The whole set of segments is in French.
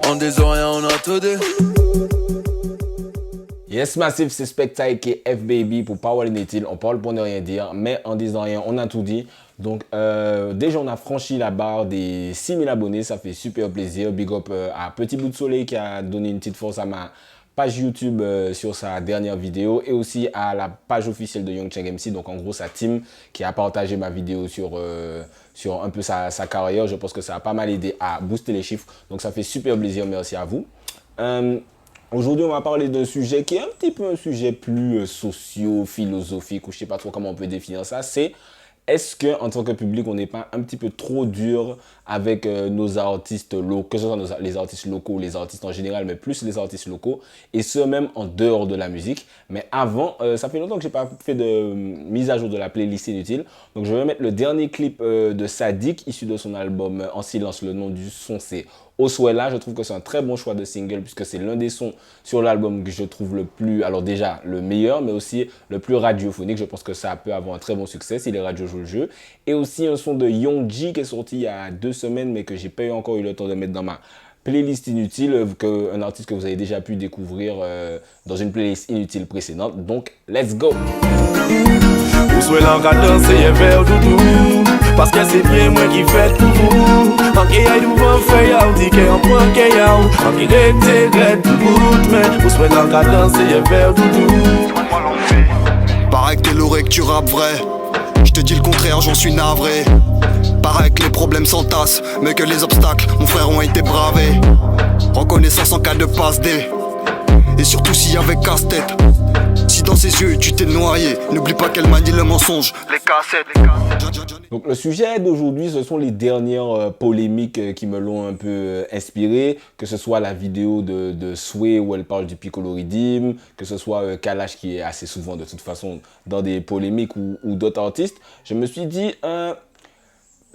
On des oreilles, on a tout dit. Yes Massive, c'est Spectacle qui est F-Baby pour Power Inutile. On parle pour ne rien dire, mais en disant rien, on a tout dit. Donc déjà on a franchi la barre des 6000 abonnés, ça fait super plaisir. Big up à Petit Bout de Soleil qui a donné une petite force à ma page YouTube sur sa dernière vidéo et aussi à la page officielle de Young Cheng MC, donc en gros sa team qui a partagé ma vidéo sur un peu sa carrière. Je pense que ça a pas mal aidé à booster les chiffres, donc ça fait super plaisir, merci à vous. Aujourd'hui, on va parler d'un sujet qui est un petit peu un sujet plus socio-philosophique, ou je sais pas trop comment on peut définir ça. C'est est-ce qu'en tant que public, on n'est pas un petit peu trop dur avec nos artistes locaux, que ce soit les artistes locaux ou les artistes en général, mais plus les artistes locaux, et ce même en dehors de la musique. Mais avant, ça fait longtemps que je n'ai pas fait de mise à jour de la playlist inutile. Donc je vais mettre le dernier clip de Sadik, issu de son album En Silence. Le nom du son, c'est Oswella. Je trouve que c'est un très bon choix de single puisque c'est l'un des sons sur l'album que je trouve le plus, alors déjà le meilleur, mais aussi le plus radiophonique. Je pense que ça peut avoir un très bon succès si les radios jouent le jeu. Et aussi un son de Young-G qui est sorti il y a 2 semaines, mais que j'ai pas encore eu le temps de mettre dans ma playlist inutile, un artiste que vous avez déjà pu découvrir dans une playlist inutile précédente. Donc, let's go! Oswella ka danse ye vers doudou parce que c'est bien moi qui fait tout vous. En que y'a devant fait y'a ou dit que en point que y'a ou en qui rete tout bout mais Oswella ka danse ye vers doudou. Paraît que t'es lourd et que tu rappes vrai. Je te dis le contraire, j'en suis navré. Paraît que les problèmes s'entassent, mais que les obstacles, mon frère, ont été bravés. Reconnaissance en cas de passe D. Et surtout s'il y avait casse-tête. Si dans ses yeux tu t'es noyé, n'oublie pas qu'elle m'a dit le mensonge. Les cassettes. Donc le sujet d'aujourd'hui, ce sont les dernières polémiques qui me l'ont un peu inspiré, que ce soit la vidéo de Sway où elle parle du Piccolo Redeem, que ce soit Kalash qui est assez souvent de toute façon dans des polémiques ou d'autres artistes. Je me suis dit,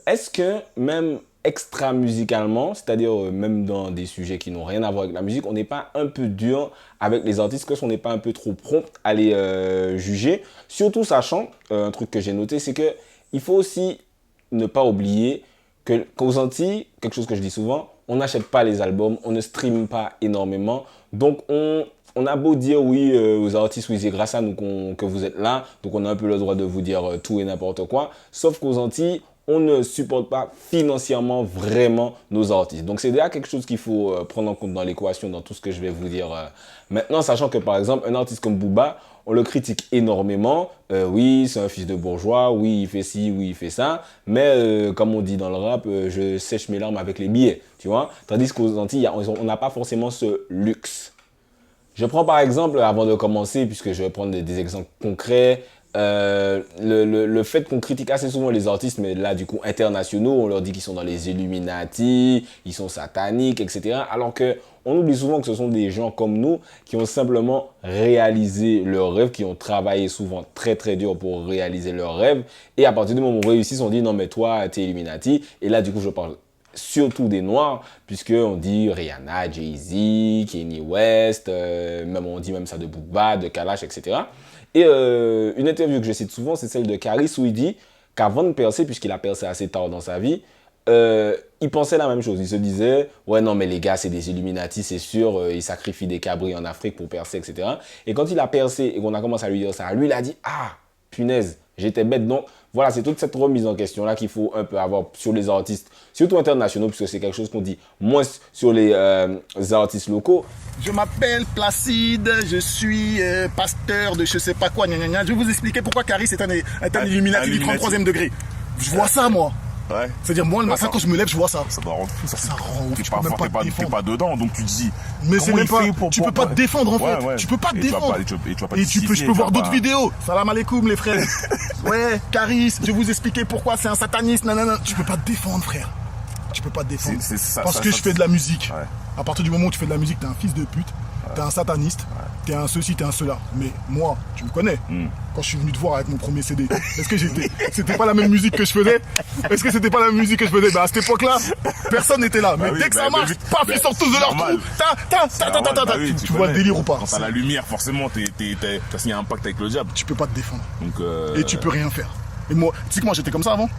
est-ce que même extra-musicalement, c'est-à-dire même dans des sujets qui n'ont rien à voir avec la musique, on n'est pas un peu dur avec les artistes, que on n'est pas un peu trop prompt à les juger, surtout sachant, un truc que j'ai noté, c'est que il faut aussi ne pas oublier qu'aux Antilles, quelque chose que je dis souvent, on n'achète pas les albums, on ne stream pas énormément, donc on a beau dire oui aux artistes, oui c'est grâce à nous que vous êtes là, donc on a un peu le droit de vous dire tout et n'importe quoi, sauf qu'aux Antilles, on ne supporte pas financièrement vraiment nos artistes. Donc c'est déjà quelque chose qu'il faut prendre en compte dans l'équation, dans tout ce que je vais vous dire maintenant, sachant que par exemple, un artiste comme Booba, on le critique énormément. Oui, c'est un fils de bourgeois, oui, il fait ci, oui, il fait ça. Mais comme on dit dans le rap, je sèche mes larmes avec les billets, tu vois. Tandis qu'aux Antilles, on n'a pas forcément ce luxe. Je prends par exemple, avant de commencer, puisque je vais prendre des exemples concrets, le fait qu'on critique assez souvent les artistes, mais là du coup internationaux, on leur dit qu'ils sont dans les Illuminati, ils sont sataniques, etc. Alors que on oublie souvent que ce sont des gens comme nous qui ont simplement réalisé leurs rêves, qui ont travaillé souvent très très dur pour réaliser leurs rêves. Et à partir du moment où on réussit, on dit non mais toi t'es Illuminati. Et là du coup je parle surtout des Noirs, puisqu'on dit Rihanna, Jay-Z, Kanye West, même on dit même ça de Booba, de Kalash, etc. Et une interview que je cite souvent, c'est celle de Caris où il dit qu'avant de percer, puisqu'il a percé assez tard dans sa vie, il pensait la même chose. Il se disait, ouais non mais les gars c'est des Illuminati, c'est sûr, ils sacrifient des cabris en Afrique pour percer, etc. Et quand il a percé et qu'on a commencé à lui dire ça, lui il a dit, ah punaise, j'étais bête. Donc voilà, c'est toute cette remise en question là qu'il faut un peu avoir sur les artistes, surtout internationaux, puisque c'est quelque chose qu'on dit moins sur les artistes locaux. Je m'appelle Placide, je suis pasteur de je sais pas quoi, gna gna gna. Je vais vous expliquer pourquoi Caris est un Illuminati du 33e degré. Je vois ça moi. Ouais. C'est-à-dire moi le matin quand je me lève je vois ça. Ça doit rendre fou ça. Ça rend ouf. T'es pas dedans donc tu te dis. Mais c'est même pas. Tu peux pas te défendre en fait. Ouais. Tu peux pas te défendre. Et je peux voir d'autres vidéos. Salam alaikum les frères. Ouais, Caris, je vais vous expliquer pourquoi c'est un sataniste. Nanana. Tu peux pas te défendre frère. Tu peux pas te défendre. Parce que je fais de la musique. Ouais. À partir du moment où tu fais de la musique, t'es un fils de pute. T'es un sataniste, t'es un ceci, t'es un cela. Mais moi, tu me connais. Quand je suis venu te voir avec mon premier CD, est-ce que c'était pas la même musique que je faisais? Est-ce que c'était pas la même musique que je faisais? Bah à cette époque-là, personne n'était là. Mais dès que ça marche, paf, ils sortent tous de leur trou. Tu vois le délire ou pas? Quand t'as la lumière, forcément, t'as signé un pacte avec le diable. Tu peux pas te défendre. Donc et tu peux rien faire. Et moi, tu sais que moi j'étais comme ça avant?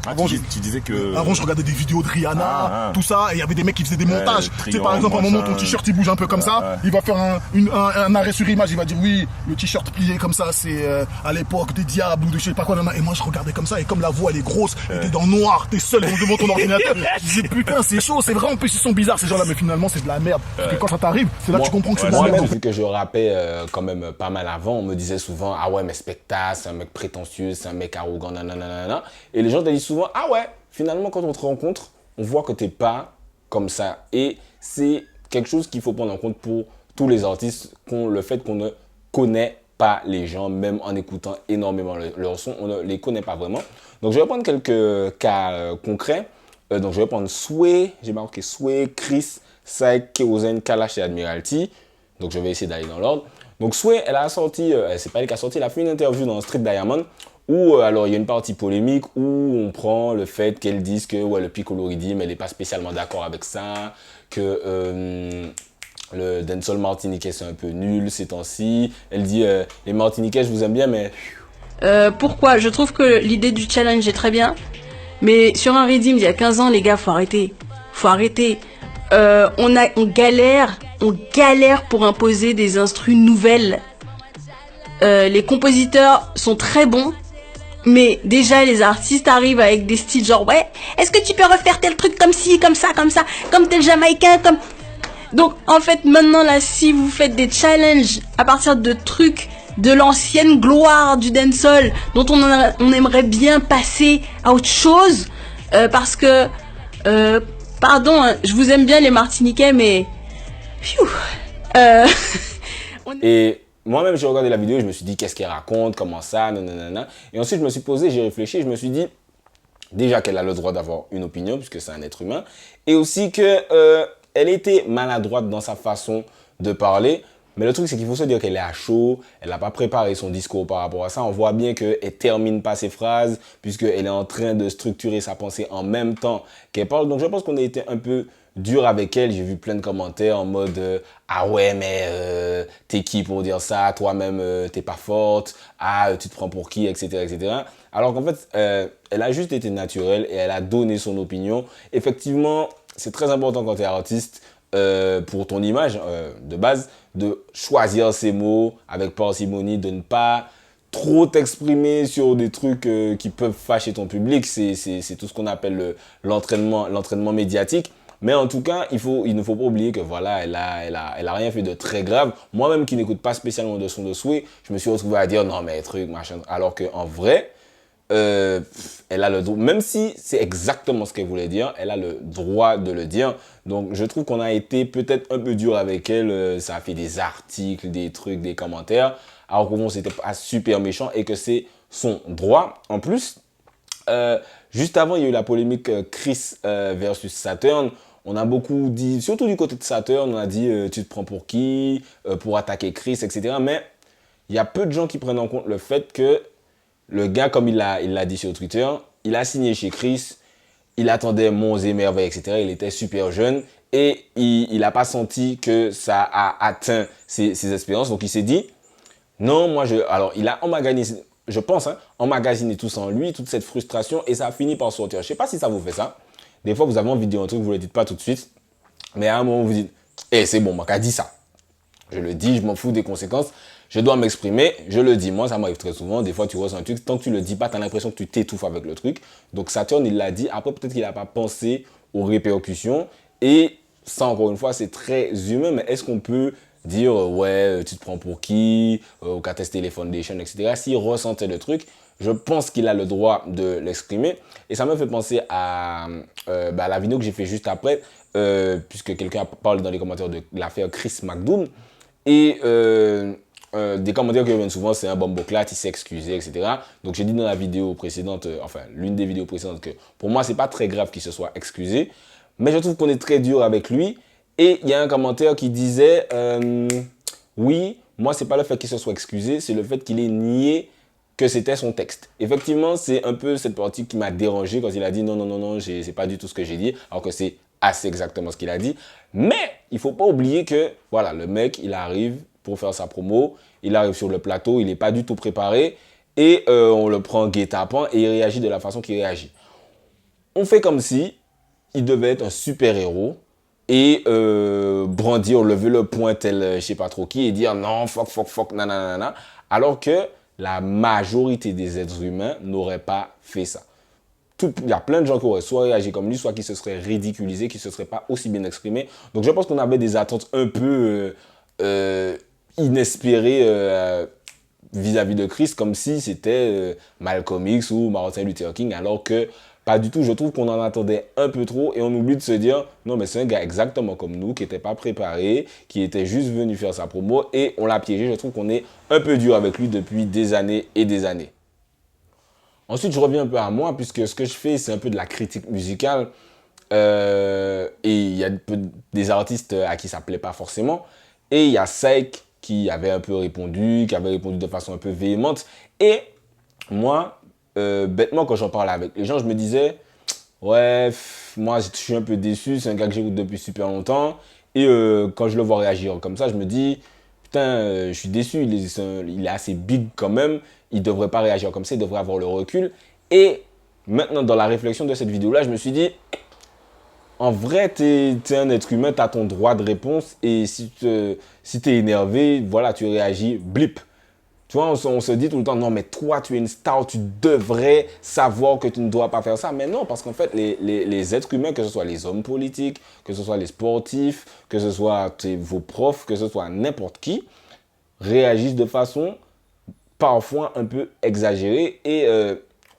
Avant, tu disais que... Avant, je regardais des vidéos de Rihanna, tout ça, et il y avait des mecs qui faisaient des montages. Tu sais, par exemple, à un moment, ton t-shirt, il bouge un peu comme ça, il va faire un arrêt sur image, il va dire, oui, le t-shirt plié comme ça, c'est à l'époque des diables ou de je sais pas quoi, et moi, je regardais comme ça, et comme la voix, elle est grosse, et t'es dans le noir, t'es seul devant ton ordinateur, je disais, putain, c'est chaud, c'est vrai, en plus, ils sont bizarres, ces gens-là, mais finalement, c'est de la merde. Parce que quand ça t'arrive, c'est là que tu comprends que c'est de la merde. Moi-même, vu que je rappais quand même pas mal avant, on me disait souvent, ah ouais, mais Specta, c'est un mec prétentieux, c'est un mec arrogant, nanana. Et les gens te disent souvent, ah ouais, finalement, quand on te rencontre, on voit que t'es pas comme ça. Et c'est quelque chose qu'il faut prendre en compte pour tous les artistes, le fait qu'on ne connaît pas les gens, même en écoutant énormément leur son, on ne les connaît pas vraiment. Donc, je vais prendre quelques cas concrets. Donc, je vais prendre Sway, j'ai marqué Sway, Chris, Saek, Kérosène, Kalash et Admiralty. Donc, je vais essayer d'aller dans l'ordre. Donc, Sway, elle a sorti, c'est pas elle qui a sorti, elle a fait une interview dans Street Diamond où, alors, il y a une partie polémique où on prend le fait qu'elle dise que ouais, le Piccolo Riddim, elle n'est pas spécialement d'accord avec ça, que le dancehall martiniquais, c'est un peu nul ces temps-ci. Elle dit, les Martiniquais, je vous aime bien, mais... Pourquoi? Je trouve que l'idée du challenge est très bien, mais sur un Riddim, il y a 15 ans, les gars, faut arrêter. Faut arrêter. On galère pour imposer des instrus nouvelles. Les compositeurs sont très bons, mais déjà les artistes arrivent avec des styles genre ouais, est-ce que tu peux refaire tel truc comme ci, comme ça, comme tel jamaïcain, comme... Donc en fait maintenant là, si vous faites des challenges à partir de trucs de l'ancienne gloire du dancehall dont on aimerait bien passer à autre chose, parce que pardon, hein, je vous aime bien les Martiniquais, mais Et moi-même, j'ai regardé la vidéo et je me suis dit, qu'est-ce qu'elle raconte, comment ça, nanana. Et ensuite, je me suis posé, j'ai réfléchi, je me suis dit, déjà qu'elle a le droit d'avoir une opinion, puisque c'est un être humain, et aussi qu'elle était maladroite dans sa façon de parler. Mais le truc, c'est qu'il faut se dire qu'elle est à chaud, elle n'a pas préparé son discours par rapport à ça. On voit bien qu'elle ne termine pas ses phrases, puisqu'elle est en train de structurer sa pensée en même temps qu'elle parle. Donc, je pense qu'on a été un peu dur avec elle. J'ai vu plein de commentaires en mode ah ouais, mais t'es qui pour dire ça? Toi-même, t'es pas forte. Ah, tu te prends pour qui? Etc. etc. Alors qu'en fait, elle a juste été naturelle et elle a donné son opinion. Effectivement, c'est très important quand tu es artiste, pour ton image de base, de choisir ses mots avec parcimonie, de ne pas trop t'exprimer sur des trucs qui peuvent fâcher ton public. C'est tout ce qu'on appelle l'entraînement médiatique. Mais en tout cas, il ne faut pas oublier que voilà, elle a rien fait de très grave. Moi-même qui n'écoute pas spécialement de son de Sway, je me suis retrouvé à dire non mais truc, machin. Alors qu'en vrai, elle a le droit, même si c'est exactement ce qu'elle voulait dire, elle a le droit de le dire. Donc je trouve qu'on a été peut-être un peu dur avec elle. Ça a fait des articles, des trucs, des commentaires. Alors que bon, c'était pas super méchant et que c'est son droit. En plus, juste avant, il y a eu la polémique Chris versus Saturn. On a beaucoup dit, surtout du côté de Saturn, on a dit tu te prends pour qui pour attaquer Chris, etc. Mais il y a peu de gens qui prennent en compte le fait que le gars, comme il l'a dit sur Twitter, il a signé chez Chris, il attendait monts et merveilles, etc. Il était super jeune et il n'a pas senti que ça a atteint ses espérances. Donc il s'est dit, non, alors il a emmagasiné, je pense, emmagasiné tout ça en lui, toute cette frustration et ça a fini par sortir. Je ne sais pas si ça vous fait ça. Des fois, vous avez envie de dire un truc, vous ne le dites pas tout de suite. Mais à un moment, vous dites, c'est bon, Maka dit ça. Je le dis, je m'en fous des conséquences. Je dois m'exprimer, je le dis. Moi, ça m'arrive très souvent. Des fois, tu ressens un truc. Tant que tu le dis pas, tu as l'impression que tu t'étouffes avec le truc. Donc, Saturn, il l'a dit. Après, peut-être qu'il n'a pas pensé aux répercussions. Et ça, encore une fois, c'est très humain. Mais est-ce qu'on peut dire, ouais, tu te prends pour qui, au cas tester les foundations, etc. S'il ressentait le truc, je pense qu'il a le droit de l'exprimer. Et ça me fait penser à la vidéo que j'ai fait juste après, puisque quelqu'un parle dans les commentaires de l'affaire Chris McDoom. Et des commentaires qui reviennent souvent, c'est un bomboclat, il s'est excusé, etc. Donc j'ai dit dans la vidéo précédente, l'une des vidéos précédentes, que pour moi, c'est pas très grave qu'il se soit excusé. Mais je trouve qu'on est très dur avec lui. Et il y a un commentaire qui disait, oui, moi, c'est pas le fait qu'il se soit excusé, c'est le fait qu'il ait nié que c'était son texte. Effectivement, c'est un peu cette partie qui m'a dérangé quand il a dit non, c'est pas du tout ce que j'ai dit, alors que c'est assez exactement ce qu'il a dit. Mais il faut pas oublier que, voilà, le mec, il arrive pour faire sa promo, il arrive sur le plateau, il n'est pas du tout préparé, et on le prend guet-apens et il réagit de la façon qu'il réagit. on fait comme si il devait être un super-héros et brandir, lever le poing tel je sais pas trop qui et dire non, fuck, nanana, alors que la majorité des êtres humains n'auraient pas fait ça. Il y a plein de gens qui auraient soit réagi comme lui, soit qui se seraient ridiculisés, qui ne se seraient pas aussi bien exprimés. Donc je pense qu'on avait des attentes un peu inespérées vis-à-vis de Chris, comme si c'était Malcolm X ou Martin Luther King, alors que pas du tout. Je trouve qu'on en attendait un peu trop et on oublie de se dire non, mais c'est un gars exactement comme nous, qui n'était pas préparé, qui était juste venu faire sa promo et on l'a piégé. Je trouve qu'on est un peu dur avec lui depuis des années et des années. Ensuite, je reviens un peu à moi, puisque ce que je fais, c'est un peu de la critique musicale. Et il y a des artistes à qui ça ne plaît pas forcément. Et il y a Saïk qui avait un peu répondu, qui avait répondu de façon un peu véhémente. Et moi, bêtement, quand j'en parlais avec les gens, je me disais, ouais, moi, je suis un peu déçu. C'est un gars que j'écoute depuis super longtemps. Et quand je le vois réagir comme ça, je me dis, putain, je suis déçu. Il est assez big quand même. Il ne devrait pas réagir comme ça, il devrait avoir le recul. Et maintenant, dans la réflexion de cette vidéo-là, je me suis dit, en vrai, tu es un être humain, tu as ton droit de réponse. Et si tu es énervé, voilà, tu réagis, blip. Tu vois, on se dit tout le temps, non, mais toi, tu es une star, tu devrais savoir que tu ne dois pas faire ça. Mais non, parce qu'en fait, les êtres humains, que ce soit les hommes politiques, que ce soit les sportifs, que ce soit vos profs, que ce soit n'importe qui, réagissent de façon parfois un peu exagéré et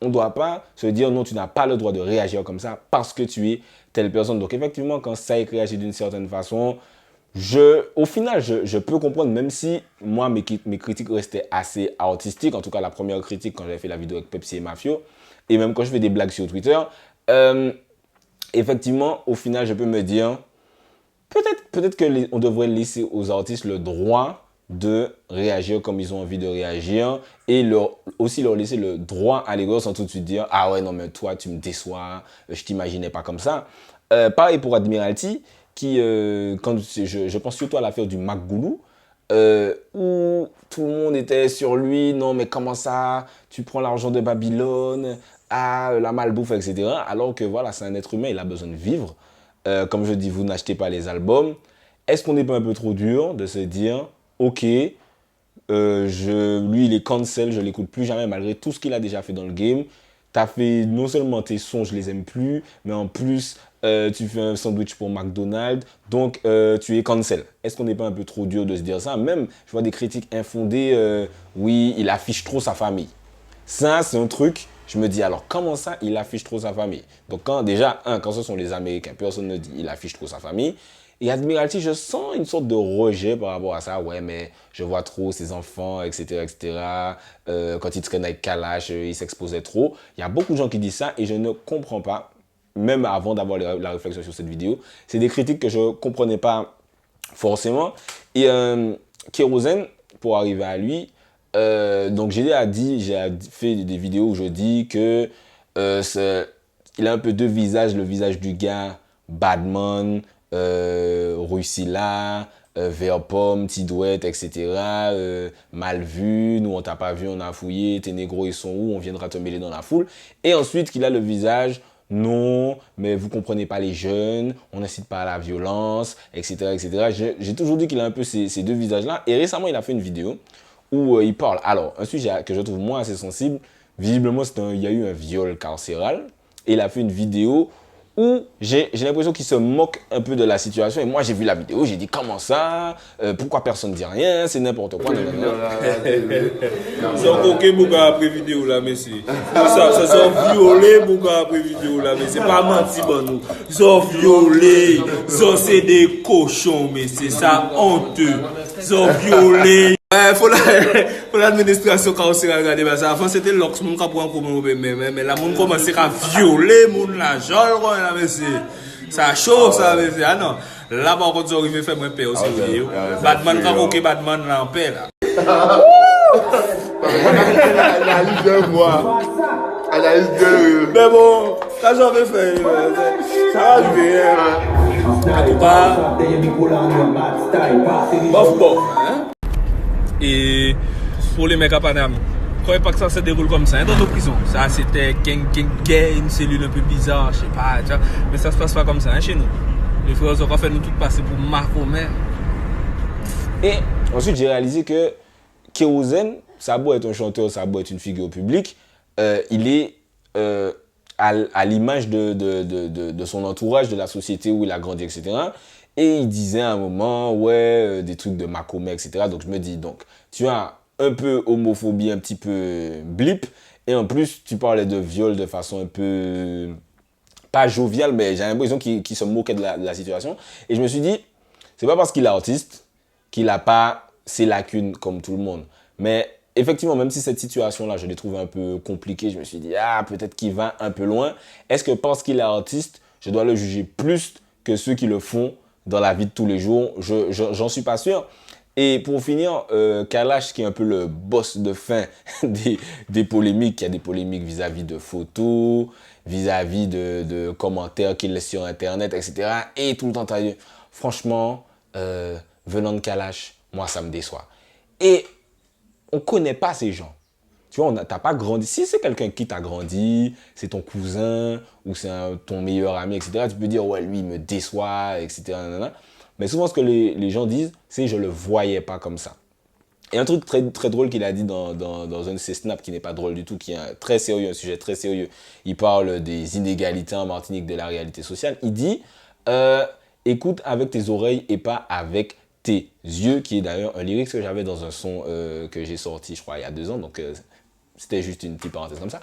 on ne doit pas se dire non, tu n'as pas le droit de réagir comme ça parce que tu es telle personne. Donc effectivement, quand Saïk réagit d'une certaine façon, au final, je peux comprendre, même si moi, mes critiques restaient assez artistiques, en tout cas la première critique quand j'avais fait la vidéo avec Pepsi et Mafio, et même quand je fais des blagues sur Twitter, effectivement, au final, je peux me dire, peut-être qu'on devrait laisser aux artistes le droit de réagir comme ils ont envie de réagir et aussi leur laisser le droit à l'ego sans tout de suite dire « Ah ouais, non, mais toi, tu me déçois, je t'imaginais pas comme ça. » Pareil pour Admiralty, qui, quand je pense surtout à l'affaire du McGoulou, où tout le monde était sur lui « Non, mais comment ça, tu prends l'argent de Babylone, la malbouffe, etc. » Alors que voilà, c'est un être humain, il a besoin de vivre. Comme je dis, vous n'achetez pas les albums. Est-ce qu'on n'est pas un peu trop dur de se dire ok, lui il est cancel, je ne l'écoute plus jamais malgré tout ce qu'il a déjà fait dans le game. Tu as fait non seulement tes sons, je les aime plus, mais en plus tu fais un sandwich pour McDonald's, donc tu es cancel. Est-ce qu'on n'est pas un peu trop dur de se dire ça? Même, je vois des critiques infondées, oui, il affiche trop sa famille. Ça, c'est un truc, je me dis alors comment ça, il affiche trop sa famille? Donc quand ce sont les Américains, personne ne dit il affiche trop sa famille. Et Admiralty, je sens une sorte de rejet par rapport à ça. Ouais, mais je vois trop ses enfants, etc., etc. Quand il traîne avec Kalash, il s'exposait trop. Il y a beaucoup de gens qui disent ça et je ne comprends pas, même avant d'avoir la réflexion sur cette vidéo. C'est des critiques que je ne comprenais pas forcément. Et Kérosène, pour arriver à lui, donc j'ai fait des vidéos où je dis que il a un peu deux visages. Le visage du gars Badman, Russila, Verpomme, Tidouette, etc. Mal vu, nous on t'a pas vu, on a fouillé, tes négros ils sont où, on viendra te mêler dans la foule. Et ensuite qu'il a le visage, non, mais vous comprenez pas les jeunes, on n'incite pas à la violence, etc. etc. J'ai toujours dit qu'il a un peu ces deux visages-là. Et récemment, il a fait une vidéo où il parle. Alors, un sujet que je trouve moi assez sensible, visiblement, il y a eu un viol carcéral. Et il a fait une vidéo où j'ai l'impression qu'il se moque un peu de la situation. Et moi, j'ai vu la vidéo, j'ai dit, comment ça? Pourquoi personne ne dit rien? C'est n'importe quoi. C'est encore beaucoup après vidéo là, mais c'est ça sont violés beaucoup après vidéo là, mais c'est pas menti bon nous. Ils sont violés, ils c'est des cochons, mais c'est ça honteux. Ils sont violés. Faut l'administration carcérale regarder ça. Avant c'était l'ox mon cap pour en commun mais la monde commence à violer mon la jol là mais c'est ça chaud ça mais ah non là par contre ça arrive faire moins peur aussi vidéo. Batman quand OK Batman là en paix là. Analyse de moi. Analyse de mais bon, ça j'avais fait ça va arriver. En tout cas bof hein. Et pour les mecs à Paname, croyais pas que ça se déroule comme ça, hein, dans nos prisons. Ça, c'était une cellule un peu bizarre, je sais pas, tu vois. Mais ça se passe pas comme ça, hein, chez nous. Les frères ont fait nous tous passer pour Mahomet. Et ensuite, j'ai réalisé que Kérosène, ça a beau être un chanteur, ça a beau être une figure publique, il est à l'image de son entourage, de la société où il a grandi, etc. Et il disait à un moment, ouais, des trucs de Mahomet, etc. Donc je me dis, donc, tu as un peu homophobie, un petit peu blip, et en plus, tu parlais de viol de façon un peu, pas joviale, mais j'ai l'impression qu'il se moquait de la situation. Et je me suis dit, c'est pas parce qu'il est artiste qu'il n'a pas ses lacunes comme tout le monde. Mais effectivement, même si cette situation-là, je l'ai trouvée un peu compliquée, je me suis dit, peut-être qu'il va un peu loin. Est-ce que parce qu'il est artiste, je dois le juger plus que ceux qui le font dans la vie de tous les jours? J'en suis pas sûr. Et pour finir, Kalash, qui est un peu le boss de fin des polémiques, il y a des polémiques vis-à-vis de photos, vis-à-vis de commentaires qu'il laisse sur Internet, etc. Et tout le temps, franchement, venant de Kalash, moi, ça me déçoit. Et on ne connaît pas ces gens. Tu vois, t'as pas grandi. Si c'est quelqu'un qui t'a grandi, c'est ton cousin ou c'est ton meilleur ami, etc., tu peux dire, ouais, lui, il me déçoit, etc. Mais souvent, ce que les gens disent, c'est je le voyais pas comme ça. Et un truc très, très drôle qu'il a dit dans un de ses snaps qui n'est pas drôle du tout, qui est très sérieux, un sujet très sérieux. Il parle des inégalités en Martinique, de la réalité sociale. Il dit, écoute avec tes oreilles et pas avec tes yeux, qui est d'ailleurs un lyrique que j'avais dans un son que j'ai sorti, je crois, il y a 2 ans. Donc, c'était juste une petite parenthèse comme ça.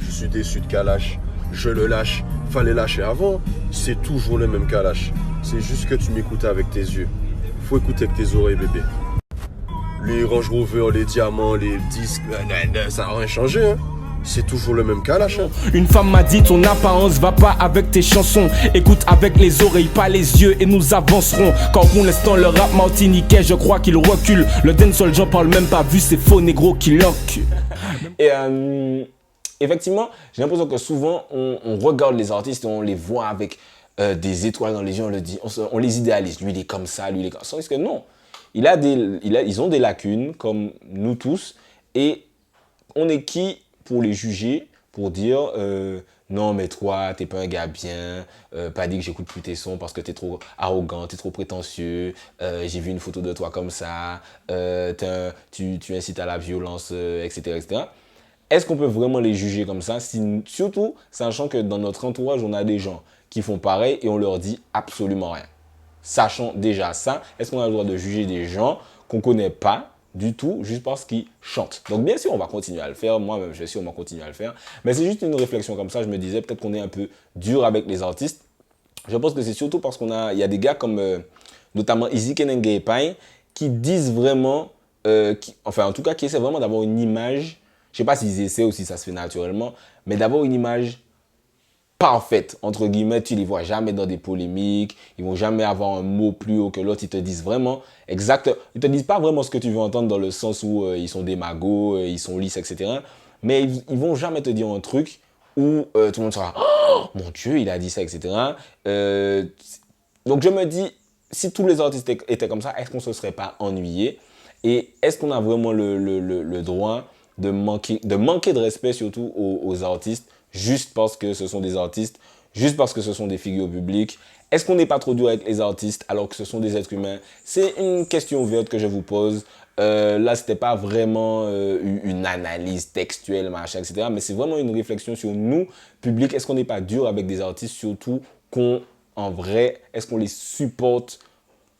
Je suis déçu de Kalash. Je le lâche. Fallait lâcher avant. C'est toujours le même Kalash. C'est juste que tu m'écoutes avec tes yeux. Faut écouter avec tes oreilles, bébé. Les Range Rover, les diamants, les disques, ça n'a rien changé, hein. C'est toujours le même Kalash, hein. Une femme m'a dit ton apparence va pas avec tes chansons. Écoute avec les oreilles, pas les yeux et nous avancerons. Quand pour l'instant le rap martiniquais, je crois qu'il recule. Le dancehall, j'en parle même pas vu ces faux négros qui loquent. Et effectivement, j'ai l'impression que souvent on regarde les artistes et on les voit avec des étoiles dans les yeux, on les idéalise. Lui il est comme ça, lui il est comme ça. Parce que non, ils ont des lacunes comme nous tous et on est qui pour les juger, pour dire non mais toi t'es pas un gars bien, pas dit que j'écoute plus tes sons parce que t'es trop arrogant, t'es trop prétentieux, j'ai vu une photo de toi comme ça, tu incites à la violence, etc., etc. Est-ce qu'on peut vraiment les juger comme ça, surtout sachant que dans notre entourage on a des gens qui font pareil et on leur dit absolument rien. Sachant déjà ça, est-ce qu'on a le droit de juger des gens qu'on connaît pas du tout, juste parce qu'ils chantent? Donc bien sûr, on va continuer à le faire. Moi-même, je vais sûrement continuer à le faire. Mais c'est juste une réflexion comme ça. Je me disais peut-être qu'on est un peu dur avec les artistes. Je pense que c'est surtout parce il y a des gars comme notamment Easy Kenenge Pai qui disent vraiment, en tout cas, qui essaient vraiment d'avoir une image. Je sais pas s'ils essaient ou si ça se fait naturellement, mais d'avoir une image parfaite, entre guillemets. Tu les vois jamais dans des polémiques, ils vont jamais avoir un mot plus haut que l'autre, ils te disent vraiment exact, ils te disent pas vraiment ce que tu veux entendre dans le sens où ils sont des magots, ils sont lisses, etc. Mais ils vont jamais te dire un truc où tout le monde sera oh, mon Dieu, il a dit ça, etc. Donc je me dis, si tous les artistes étaient comme ça, est-ce qu'on se serait pas ennuyé? Et est-ce qu'on a vraiment le droit de manquer de respect surtout aux artistes, juste parce que ce sont des artistes, juste parce que ce sont des figures publiques? Est-ce qu'on n'est pas trop dur avec les artistes alors que ce sont des êtres humains? C'est une question ouverte que je vous pose. Là, c'était pas vraiment une analyse textuelle, machin, etc. Mais c'est vraiment une réflexion sur nous, public. Est-ce qu'on n'est pas dur avec des artistes, surtout en vrai, est-ce qu'on les supporte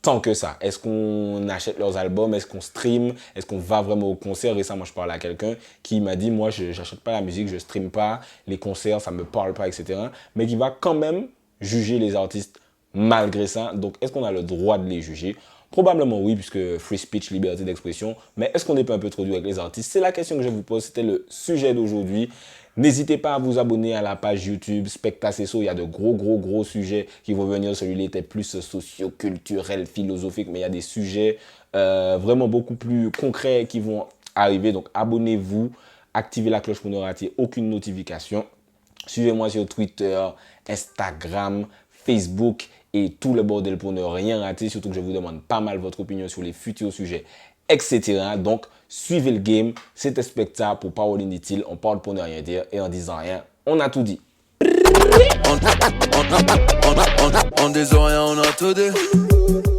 tant que ça? Est-ce qu'on achète leurs albums? Est-ce qu'on stream? Est-ce qu'on va vraiment au concert? Récemment, je parlais à quelqu'un qui m'a dit, moi, je n'achète pas la musique, je stream pas, les concerts, ça me parle pas, etc. Mais qui va quand même juger les artistes malgré ça. Donc, est-ce qu'on a le droit de les juger? Probablement oui, puisque free speech, liberté d'expression. Mais est-ce qu'on n'est pas un peu trop dur avec les artistes? C'est la question que je vous pose. C'était le sujet d'aujourd'hui. N'hésitez pas à vous abonner à la page YouTube Spectacesso. Il y a de gros sujets qui vont venir. Celui-là était plus socio-culturel, philosophique. Mais il y a des sujets vraiment beaucoup plus concrets qui vont arriver. Donc, abonnez-vous. Activez la cloche pour ne rater aucune notification. Suivez-moi sur Twitter, Instagram, Facebook et tout le bordel pour ne rien rater. Surtout que je vous demande pas mal votre opinion sur les futurs sujets etc. Donc, suivez le game. C'était Specta pour Parole Inutile. On parle pour ne rien dire et en disant rien, on a tout dit. On des oreilles, on a tout dit.